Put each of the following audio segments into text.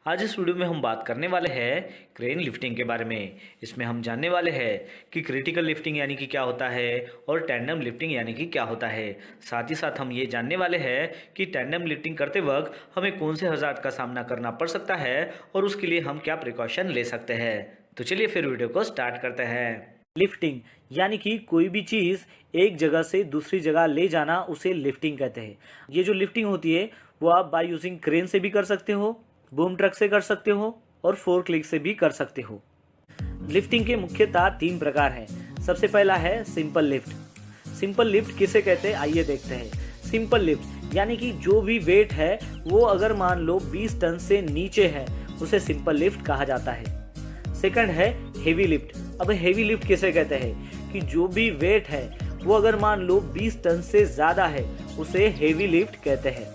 आज इस वीडियो में हम बात करने वाले हैं क्रेन लिफ्टिंग के बारे में। इसमें हम जानने वाले हैं कि क्रिटिकल लिफ्टिंग यानी कि क्या होता है और टैंडम लिफ्टिंग यानी कि क्या होता है। साथ ही साथ हम ये जानने वाले हैं कि टैंडम लिफ्टिंग करते वक्त हमें कौन से हज़ार्ड का सामना करना पड़ सकता है और उसके लिए हम क्या प्रिकॉशन ले सकते हैं। तो चलिए फिर वीडियो को स्टार्ट करते हैं। लिफ्टिंग यानी कि कोई भी चीज़ एक जगह से दूसरी जगह ले जाना, उसे लिफ्टिंग कहते हैं। ये जो लिफ्टिंग होती है वो आप बाय यूजिंग क्रेन से भी कर सकते हो, बूम ट्रक से कर सकते हो और फोर्कलिफ्ट से भी कर सकते हो। लिफ्टिंग के मुख्यतः 3 प्रकार हैं। सबसे पहला है सिंपल लिफ्ट। सिंपल लिफ्ट किसे कहते हैं आइए देखते हैं। सिंपल लिफ्ट यानी कि जो भी वेट है वो अगर मान लो 20 टन से नीचे है उसे सिंपल लिफ्ट कहा जाता है। सेकंड है हेवी लिफ्ट। अब हेवी लिफ्ट किसे कहते हैं कि जो भी वेट है वो अगर मान लो 20 टन से ज़्यादा है उसे हेवी लिफ्ट कहते हैं।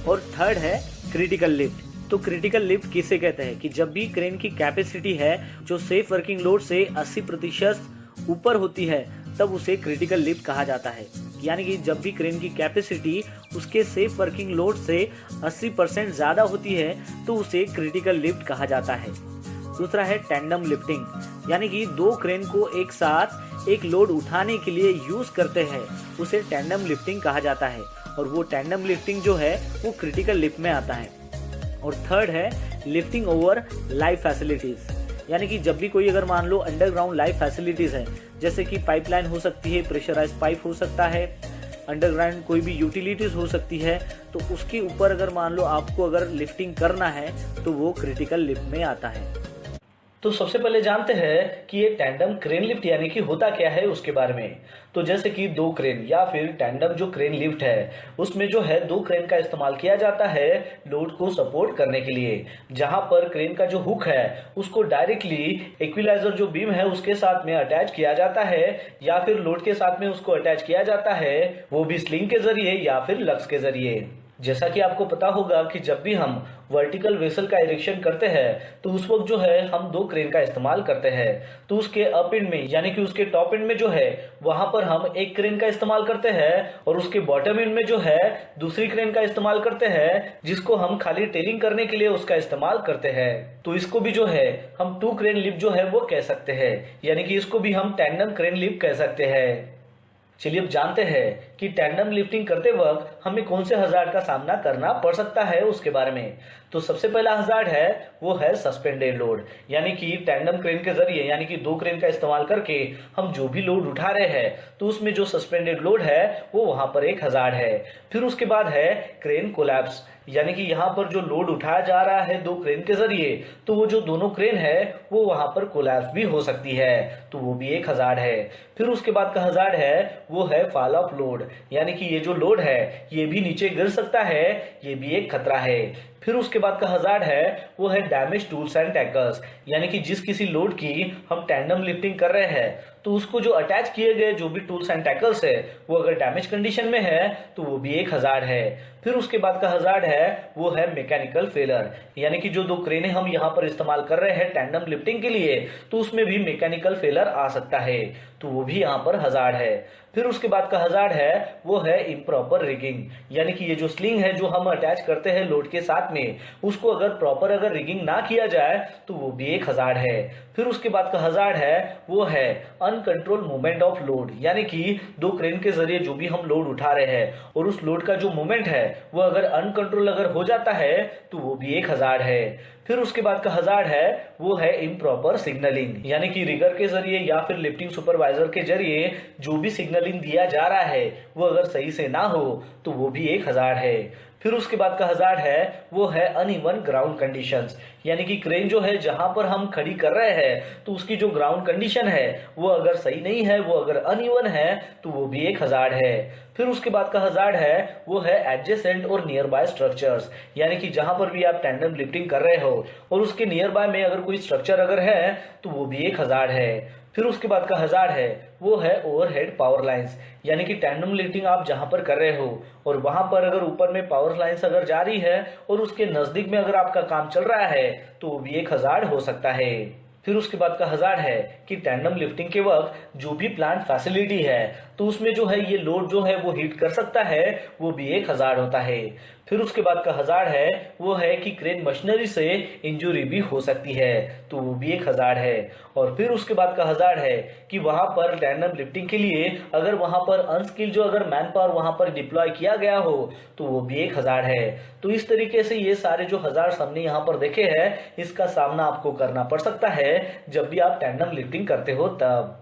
और थर्ड है क्रिटिकल लिफ्ट। तो क्रिटिकल लिफ्ट किसे कहते हैं कि जब भी क्रेन की कैपेसिटी है जो सेफ वर्किंग लोड से 80% ऊपर होती है तब उसे क्रिटिकल लिफ्ट कहा जाता है। यानी कि जब भी क्रेन की कैपेसिटी उसके सेफ वर्किंग लोड से 80% ज़्यादा होती है तो उसे क्रिटिकल लिफ्ट कहा जाता है। दूसरा है टैंडम लिफ्टिंग यानी कि 2 क्रेन को एक साथ एक लोड उठाने के लिए यूज़ करते हैं, उसे टैंडम लिफ्टिंग कहा जाता है। और वो टैंडम लिफ्टिंग जो है वो क्रिटिकल लिफ्ट में आता है। और थर्ड है लिफ्टिंग ओवर लाइव फैसिलिटीज़ यानी कि जब भी कोई अगर मान लो अंडरग्राउंड लाइव फैसिलिटीज़ है, जैसे कि पाइपलाइन हो सकती है, प्रेशराइज पाइप हो सकता है, अंडरग्राउंड कोई भी यूटिलिटीज़ हो सकती है, तो उसके ऊपर अगर मान लो आपको अगर लिफ्टिंग करना है तो वो क्रिटिकल लिफ्ट में आता है। तो सबसे पहले जानते हैं कि ये टैंडम क्रेन लिफ्ट यानी कि होता क्या है उसके बारे में। तो जैसे कि 2 क्रेन या फिर टैंडम जो क्रेन लिफ्ट है उसमें जो है 2 क्रेन का इस्तेमाल किया जाता है लोड को सपोर्ट करने के लिए। जहां पर क्रेन का जो हुक है उसको डायरेक्टली इक्विलाइजर जो बीम है उसके साथ में अटैच किया जाता है या फिर लोड के साथ में उसको अटैच किया जाता है, वो भी स्लिंग के जरिए या फिर लग्स के जरिए। जैसा कि आपको पता होगा कि जब भी हम वर्टिकल वेसल का इरेक्शन करते हैं तो उस वक्त जो है हम 2 क्रेन का इस्तेमाल करते हैं। तो उसके अप एंड में यानी कि उसके टॉप एंड में जो है वहां पर हम एक क्रेन का इस्तेमाल करते हैं और उसके बॉटम एंड में जो है दूसरी क्रेन का इस्तेमाल करते हैं, जिसको हम खाली टेलिंग करने के लिए उसका इस्तेमाल करते हैं। तो इसको भी जो है हम 2 क्रेन लिफ्ट जो है वो कह सकते हैं, यानी कि इसको भी हम टैंडम क्रेन लिफ्ट कह सकते हैं। चलिए अब जानते हैं कि टैंडम लिफ्टिंग करते वक्त हमें कौन से हज़ार्ड का सामना करना पड़ सकता है उसके बारे में। तो सबसे पहला हज़ार्ड है वो है सस्पेंडेड लोड, यानी कि टैंडम क्रेन के जरिए यानी कि 2 क्रेन का इस्तेमाल करके हम जो भी लोड उठा रहे हैं तो उसमें जो सस्पेंडेड लोड है वो वहां पर एक हज़ार्ड है। फिर उसके बाद है क्रेन कोलैप्स, यानी कि यहाँ पर जो लोड उठाया जा रहा है 2 क्रेन के जरिए तो वो जो दोनों क्रेन है वो वहां पर कोलैप्स भी हो सकती है, तो वो भी एक हज़ार्ड है। फिर उसके बाद का हज़ार्ड है वो है फॉल ऑफ लोड, यानी कि ये जो लोड है ये भी नीचे गिर सकता है, ये भी एक खतरा है। फिर उसके बाद का हज़ार्ड है वो है डैमेज टूल्स एंड टैकल्स, यानी कि जिस किसी लोड की हम टैंडम लिफ्टिंग कर रहे हैं तो उसको जो अटैच किए गए जो भी टूल्स एंड टैकल्स है वो अगर डैमेज कंडीशन में है तो वो भी एक हज़ार्ड है। फिर उसके बाद का हज़ार्ड है वो है मैकेनिकल फेलर, यानी कि जो 2 क्रेनें हम यहाँ पर इस्तेमाल कर रहे हैं टैंडम लिफ्टिंग के लिए तो उसमें भी मैकेनिकल फेलर आ सकता है, तो वो भी यहाँ पर हज़ार्ड है। फिर उसके बाद का हज़ार्ड है वो है इम्प्रॉपर रिगिंग, यानी कि ये जो स्लिंग है जो हम अटैच करते हैं लोड के साथ में उसको अगर प्रॉपर अगर रिगिंग ना किया जाए तो वो भी एक हज़ार्ड है। फिर उसके बाद का हज़ार्ड है वो है अनकंट्रोल मूवमेंट ऑफ लोड, यानी कि 2 क्रेन के जरिए जो भी हम लोड उठा रहे हैं और उस लोड का जो मूवमेंट है वो अगर अनकंट्रोल अगर हो जाता है तो वो भी एक हज़ार्ड है। फिर उसके बाद का हज़ार्ड है वो है इम्प्रॉपर सिग्नलिंग, यानी कि रिगर के जरिए या फिर लिफ्टिंग सुपरवाइजर के जरिए जो भी सिग्नलिंग दिया जा रहा है वो अगर सही से ना हो तो वो भी एक हज़ार्ड है। फिर उसके बाद का हज़ार्ड है वो है अनइवन ग्राउंड कंडीशंस, यानी कि क्रेन जो है जहां पर हम खड़ी कर रहे हैं तो उसकी जो ग्राउंड कंडीशन है वो अगर सही नहीं है, वो अगर अनइवन है तो वो भी एक हज़ार्ड है। फिर उसके बाद का हज़ार्ड है वो है एडजेसेंट और नियर बाय स्ट्रक्चर्स, यानी कि जहां पर भी आप टैंडम लिफ्टिंग कर रहे हो और उसके नियर बाय में अगर कोई स्ट्रक्चर अगर है तो वो भी एक हज़ार्ड है। फिर उसके बाद का हज़ार्ड है वो है ओवरहेड पावर लाइंस, यानी कि टैंडम लिफ्टिंग आप जहां पर कर रहे हो और वहां पर अगर ऊपर में पावर लाइंस अगर जा रही है और उसके नजदीक में अगर आपका काम चल रहा है तो वो भी एक हज़ार्ड हो सकता है। फिर उसके बाद का हज़ार्ड है कि टैंडम लिफ्टिंग के वक्त जो भी प्लांट फैसिलिटी है तो उसमें जो है ये लोड जो है वो हिट कर सकता है, वो भी एक हज़ार्ड होता है। फिर उसके बाद का हजार्ड है वो है कि क्रेन मशीनरी से इंजुरी भी हो सकती है, तो वो भी एक हजार्ड है। और फिर उसके बाद का हजार्ड है कि वहां पर टैंडम लिफ्टिंग के लिए अगर वहां पर अनस्किल्ड जो अगर मैन पावर वहां पर डिप्लॉय किया गया हो तो वो भी एक हजार्ड है। तो इस तरीके से ये सारे जो हजार्ड हमने यहाँ पर देखे हैं इसका सामना आपको करना पड़ सकता है जब भी आप टैंडम लिफ्टिंग करते हो तब।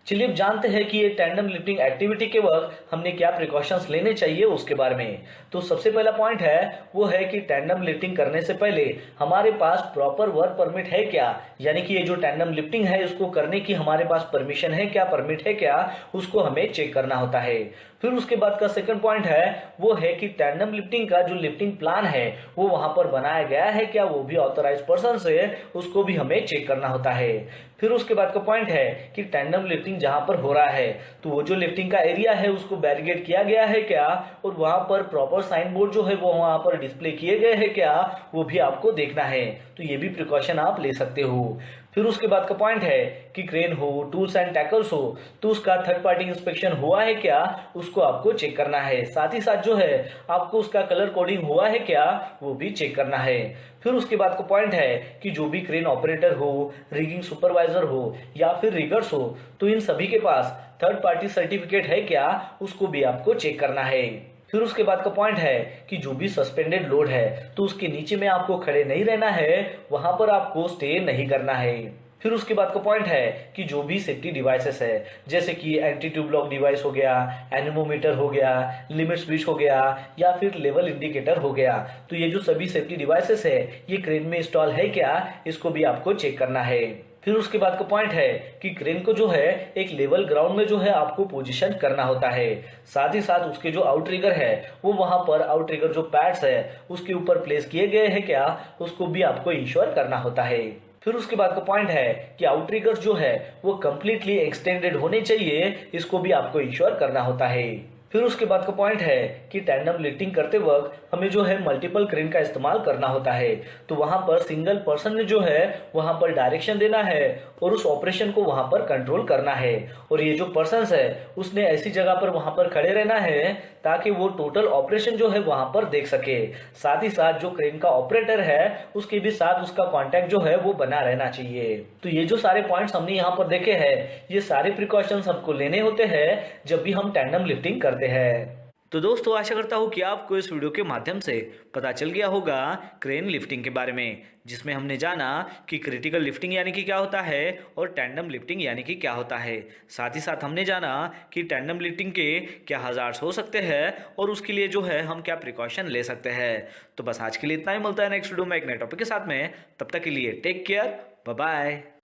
चलिए अब जानते हैं कि ये टैंडम लिफ्टिंग एक्टिविटी के वक्त हमने क्या प्रिकॉशंस लेने चाहिए उसके बारे में। तो सबसे पहला पॉइंट है वो है कि टैंडम लिफ्टिंग करने से पहले हमारे पास प्रॉपर वर्क परमिट है क्या, यानी कि ये जो टैंडम लिफ्टिंग है इसको करने की हमारे पास परमिशन है क्या, परमिट है क्या, उसको हमें चेक करना होता है। फिर उसके बाद का सेकंड पॉइंट है वो है कि टैंडम लिफ्टिंग का जो लिफ्टिंग प्लान है वो वहां पर बनाया गया है क्या, वो भी ऑथराइज पर्सन से, उसको भी हमें चेक करना होता है। फिर उसके बाद का पॉइंट है कि टैंडम लिफ्टिंग जहां पर हो रहा है तो वो जो लिफ्टिंग का एरिया है उसको बैरिकेड किया गया है क्या, और वहां पर प्रॉपर साइन बोर्ड जो है वो वहां पर डिस्प्ले किए गए हैं क्या, वो भी आपको देखना है। तो ये भी प्रिकॉशन आप ले सकते हो। फिर उसके बाद का पॉइंट है कि क्रेन हो, टूल्स एंड टैकल्स हो तो उसका थर्ड पार्टी इंस्पेक्शन हुआ है क्या, उसको आपको चेक करना है। साथ ही साथ जो है आपको उसका कलर कोडिंग हुआ है क्या, वो भी चेक करना है। फिर उसके बाद का पॉइंट है कि जो भी क्रेन ऑपरेटर हो, रिगिंग सुपरवाइजर हो या फिर रिगर्स हो तो इन सभी के पास थर्ड पार्टी सर्टिफिकेट है क्या, उसको भी आपको चेक करना है। फिर उसके बाद का पॉइंट है कि जो भी सस्पेंडेड लोड है तो उसके नीचे में आपको खड़े नहीं रहना है, वहां पर आपको स्टे नहीं करना है। फिर उसके बाद का पॉइंट है कि जो भी सेफ्टी डिवाइसेस है जैसे कि एंटी ट्यूब लॉक डिवाइस हो गया, एनेमोमीटर हो गया, लिमिट स्विच हो गया या फिर लेवल इंडिकेटर हो गया, तो ये जो सभी सेफ्टी डिवाइसेस है ये क्रेन में इंस्टॉल है क्या, इसको भी आपको चेक करना है। फिर उसके बाद का पॉइंट है कि क्रेन को जो है एक लेवल ग्राउंड में जो है आपको पोजीशन करना होता है। साथ ही साथ उसके जो आउटरिगर है वो वहां पर आउटरिगर जो पैड्स है उसके ऊपर प्लेस किए गए हैं क्या, उसको भी आपको इंश्योर करना होता है। फिर उसके बाद का पॉइंट है कि आउटरिगर्स जो है वो कंप्लीटली एक्सटेंडेड होने चाहिए, इसको भी आपको इंश्योर करना होता है। फिर उसके बाद का पॉइंट है कि टैंडम लिफ्टिंग करते वक्त हमें जो है मल्टीपल क्रेन का इस्तेमाल करना होता है, तो वहां पर सिंगल पर्सन ने जो है वहां पर डायरेक्शन देना है और उस ऑपरेशन को वहां पर कंट्रोल करना है। और ये जो पर्सन है उसने ऐसी जगह पर वहां पर खड़े रहना है ताकि वो टोटल ऑपरेशन जो है वहां पर देख सके। साथ ही साथ जो क्रेन का ऑपरेटर है उसके भी साथ उसका कांटेक्ट जो है वो बना रहना चाहिए। तो ये जो सारे पॉइंट्स हमने यहाँ पर देखे हैं ये सारे प्रिकॉशंस हमको लेने होते हैं जब भी हम टैंडम लिफ्टिंग करते हैं। तो दोस्तों आशा करता हूँ कि आपको इस वीडियो के माध्यम से पता चल गया होगा क्रेन लिफ्टिंग के बारे में, जिसमें हमने जाना कि क्रिटिकल लिफ्टिंग यानी कि क्या होता है और टैंडम लिफ्टिंग यानी कि क्या होता है। साथ ही साथ हमने जाना कि टैंडम लिफ्टिंग के क्या हजार्ड्स हो सकते हैं और उसके लिए जो है हम क्या प्रिकॉशन ले सकते हैं। तो बस आज के लिए इतना ही, मिलता है नेक्स्ट वीडियो में एक नए टॉपिक के साथ में। तब तक के लिए टेक केयर, बाय बाय।